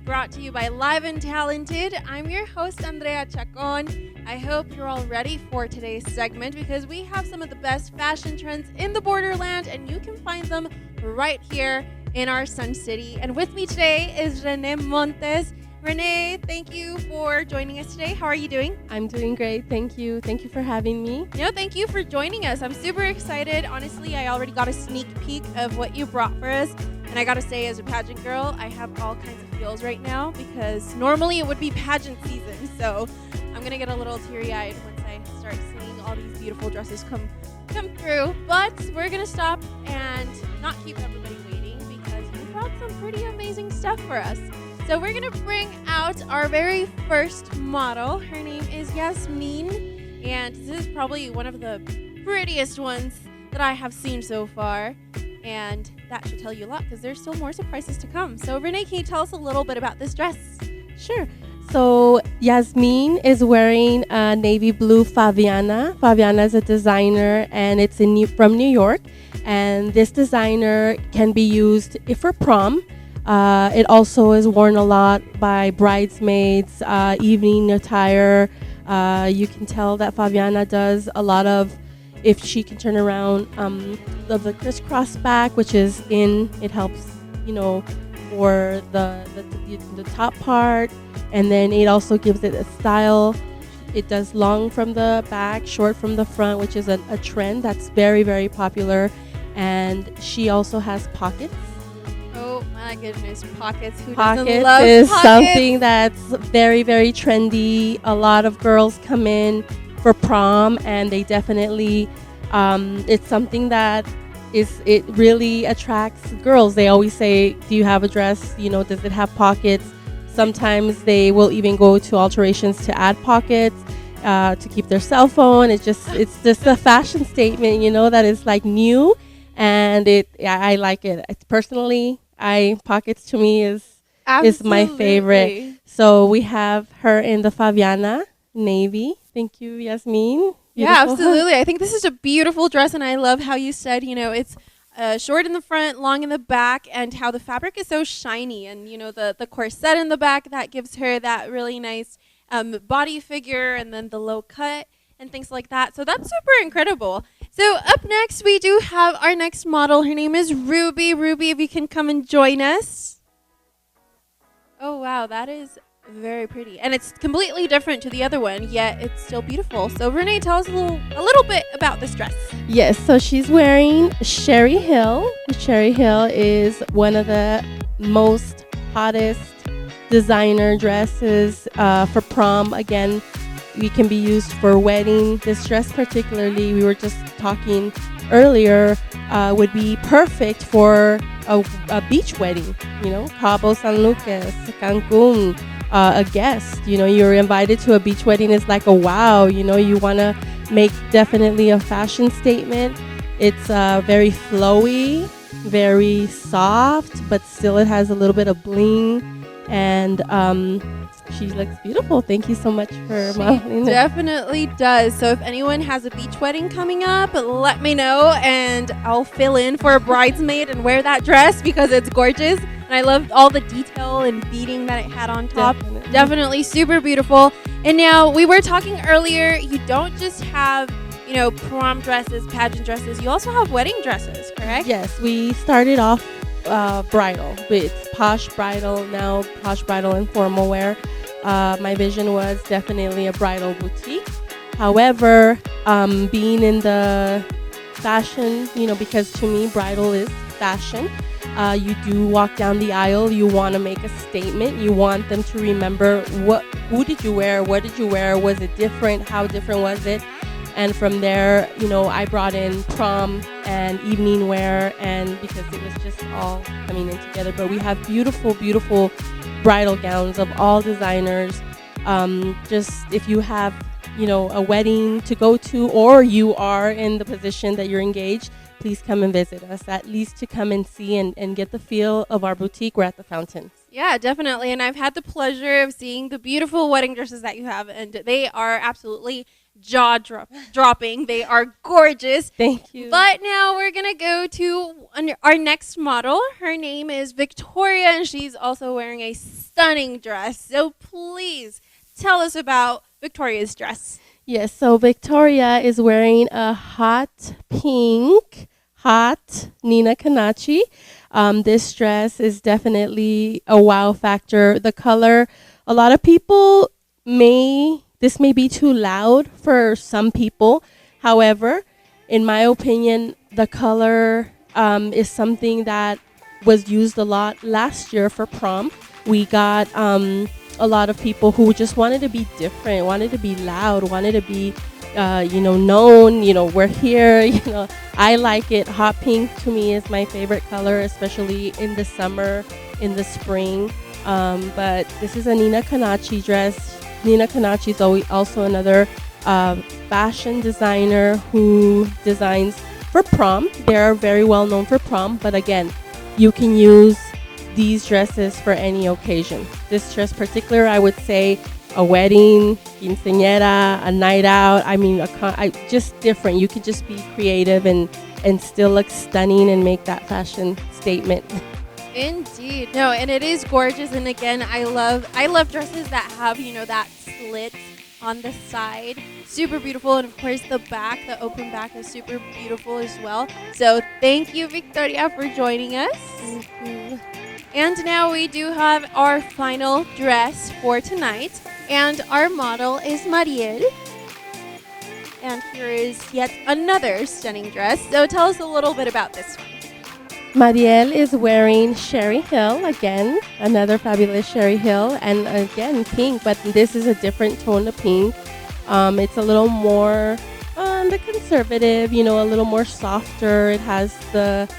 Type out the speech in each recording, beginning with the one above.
brought to you by Live and Talented. I'm your host, Andrea Chacon. I hope you're all ready for today's segment because we have some of the best fashion trends in the borderland and you can find them right here in our Sun City. And with me today is Renee Montes. Renee, thank you for joining us today. How are you doing? I'm doing great. Thank you. Thank you for having me. No, thank you for joining us. I'm super excited. Honestly, I already got a sneak peek of what you brought for us. And I gotta say, as a pageant girl, I have all kinds of feels right now because normally it would be pageant season. So I'm gonna get a little teary-eyed once I start seeing all these beautiful dresses come through. But we're gonna stop and not keep everybody waiting because you brought some pretty amazing stuff for us. So we're gonna bring out our very first model. Her name is Yasmin, and this is probably one of the prettiest ones that I have seen so far. And that should tell you a lot because there's still more surprises to come. So Renee, can you tell us a little bit about this dress? Sure. So Yasmin is wearing a navy blue Faviana. Faviana is a designer and it's from New York. And this designer can be used for prom. It also is worn a lot by bridesmaids, evening attire. You can tell that Faviana does a lot of, if she can turn around, of the crisscross back, which is it helps, for the top part. And then it also gives it a style. It does long from the back, short from the front, which is a trend that's very, very popular. And she also has pockets. Oh my goodness, pockets. Who doesn't Pockets love is pockets? something that's very, very trendy. A lot of girls come in for prom and they definitely, it's something that it really attracts girls. They always say, do you have a dress? Does it have pockets? Sometimes they will even go to alterations to add pockets to keep their cell phone. It's just a fashion statement, that is like new. And I like it. Personally, pockets to me is my favorite. So we have her in the Faviana navy. Thank you, Yasmin. Yeah, Beautiful. absolutely. I think this is a beautiful dress, and I love how you said, it's short in the front, long in the back, and how the fabric is so shiny. And, the corset in the back, that gives her that really nice body figure, and then the low cut and things like that. So that's super incredible. So up next, we do have our next model. Her name is Ruby. Ruby, if you can come and join us. Oh, wow, that is very pretty. And it's completely different to the other one, yet it's still beautiful. So Renee, tell us a little bit about this dress. Yes, so she's wearing Sherri Hill. Sherri Hill is one of the most hottest designer dresses for prom. Again, we can be used for wedding. This dress particularly, we were just talking earlier, would be perfect for a beach wedding, Cabo San Lucas, Cancun, a guest, you're invited to a beach wedding. Is like a wow, you want to make definitely a fashion statement. It's very flowy, very soft, but still it has a little bit of bling, and she looks beautiful. Thank you so much for modeling. Definitely does. So if anyone has a beach wedding coming up, let me know and I'll fill in for a bridesmaid and wear that dress because it's gorgeous. And I loved all the detail and beading that it had on top. Definitely super beautiful. And now we were talking earlier, you don't just have, prom dresses, pageant dresses. You also have wedding dresses, correct? Yes, we started off bridal with Posh Bridal, now Posh Bridal and formal wear. My vision was definitely a bridal boutique. However, being in the fashion, because to me bridal is fashion. You do walk down the aisle, you want to make a statement, you want them to remember who did you wear, what did you wear, was it different, how different was it? And from there, I brought in prom and evening wear, and because it was just all coming in together. But we have beautiful, beautiful bridal gowns of all designers. Just if you have, a wedding to go to, or you are in the position that you're engaged, please come and visit us, at least to come and see and get the feel of our boutique. We're at the Fountains. Yeah, definitely. And I've had the pleasure of seeing the beautiful wedding dresses that you have, and they are absolutely dropping. They are gorgeous. Thank you. But now we're going to go to our next model. Her name is Victoria, and she's also wearing a stunning dress. So please tell us about Victoria's dress. Yes, so Victoria is wearing a hot pink, hot Nina Canacci. This dress is definitely a wow factor. The color, a lot of people this may be too loud for some people. However, in my opinion, the color is something that was used a lot last year for prom. We got a lot of people who just wanted to be different, wanted to be loud, wanted to be, known. We're here. I like it. Hot pink to me is my favorite color, especially in the summer, in the spring. But this is a Nina Canacci dress. Nina Canacci is also another fashion designer who designs for prom. They're very well known for prom, but again, you can use these dresses for any occasion. This dress particular, I would say a wedding, quinceañera, a night out. I mean, just different. You could just be creative and still look stunning and make that fashion statement. Indeed. No, and it is gorgeous. And again, I love dresses that have, that slit on the side. Super beautiful. And of course, the open back is super beautiful as well. So thank you, Victoria, for joining us. Thank you. And now we do have our final dress for tonight. And our model is Mariel. And here is yet another stunning dress. So tell us a little bit about this one. Mariel is wearing Sherri Hill, again, another fabulous Sherri Hill, and again, pink, but this is a different tone of pink. It's a little more on the conservative, a little more softer. It has the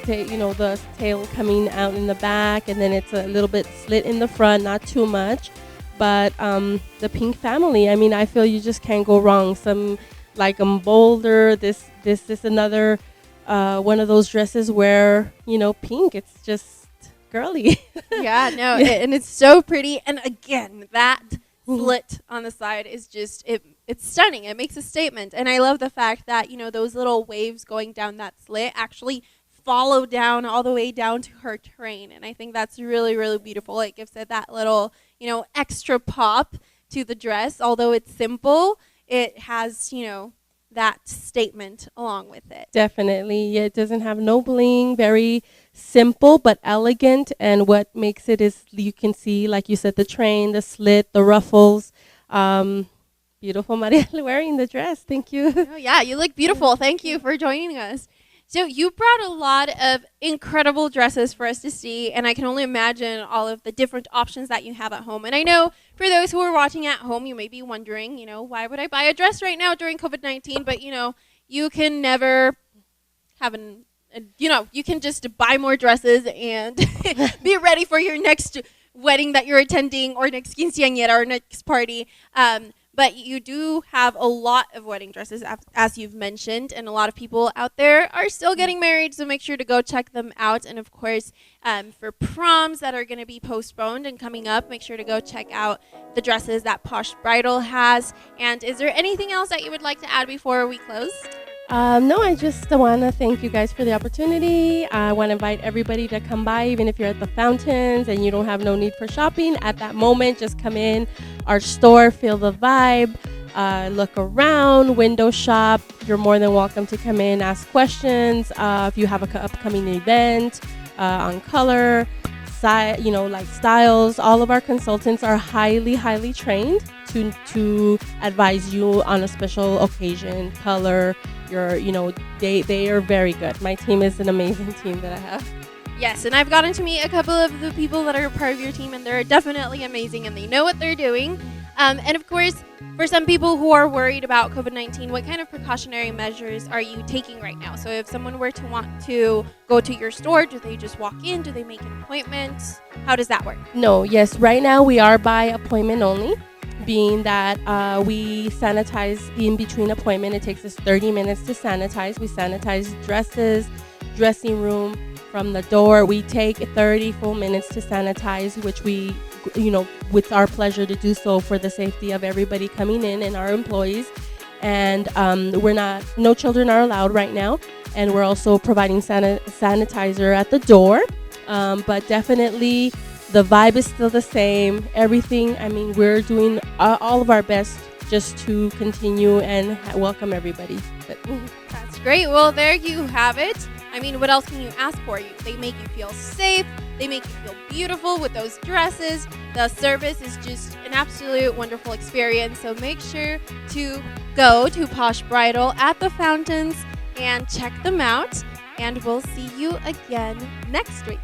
tail coming out in the back, and then it's a little bit slit in the front, not too much. But the pink family, I mean, I feel you just can't go wrong. Some like bolder. This is another one of those dresses where pink. It's just girly. Yeah, no, and it's so pretty. And again, that slit on the side is just it's stunning. It makes a statement, and I love the fact that those little waves going down that slit actually follow down all the way down to her train, and I think that's really, really beautiful. It gives it that little extra pop to the dress. Although it's simple, it has that statement along with it. Definitely. Yeah, it doesn't have no bling, very simple but elegant, and what makes it is you can see, like you said, the train, the slit, the ruffles. Beautiful Mariel wearing the dress. Thank you. Oh, yeah, you look beautiful. Thank you for joining us. So you brought a lot of incredible dresses for us to see, and I can only imagine all of the different options that you have at home. And I know for those who are watching at home, you may be wondering, why would I buy a dress right now during COVID-19? But, you can never have you can just buy more dresses and be ready for your next wedding that you're attending, or next quinceañera, or next party. But you do have a lot of wedding dresses, as you've mentioned, and a lot of people out there are still getting married, so make sure to go check them out. And of course, for proms that are going to be postponed and coming up, make sure to go check out the dresses that Posh Bridal has. And is there anything else that you would like to add before we close? No, I just want to thank you guys for the opportunity. I want to invite everybody to come by, even if you're at the Fountains and you don't have no need for shopping at that moment. Just come in our store, feel the vibe, look around, window shop. You're more than welcome to come in, ask questions. If you have an upcoming event on color, like styles, all of our consultants are highly, highly trained to advise you on a special occasion, color. They are very good. My team is an amazing team that I have. Yes, and I've gotten to meet a couple of the people that are part of your team, and they're definitely amazing, and they know what they're doing. And of course, for some people who are worried about COVID-19, what kind of precautionary measures are you taking right now? So if someone were to want to go to your store, do they just walk in? Do they make an appointment? How does that work? No, yes, right now we are by appointment only. being that we sanitize in between appointment. It takes us 30 minutes to sanitize. We sanitize dresses, dressing room, from the door. We take 30 full minutes to sanitize, which we, with our pleasure to do so for the safety of everybody coming in and our employees. And no children are allowed right now. And we're also providing sanitizer at the door. But definitely the vibe is still the same. Everything, we're doing all of our best just to continue and welcome everybody. That's great. Well, there you have it. What else can you ask for? They make you feel safe. They make you feel beautiful with those dresses. The service is just an absolute wonderful experience. So make sure to go to Posh Bridal at the Fountains and check them out. And we'll see you again next week.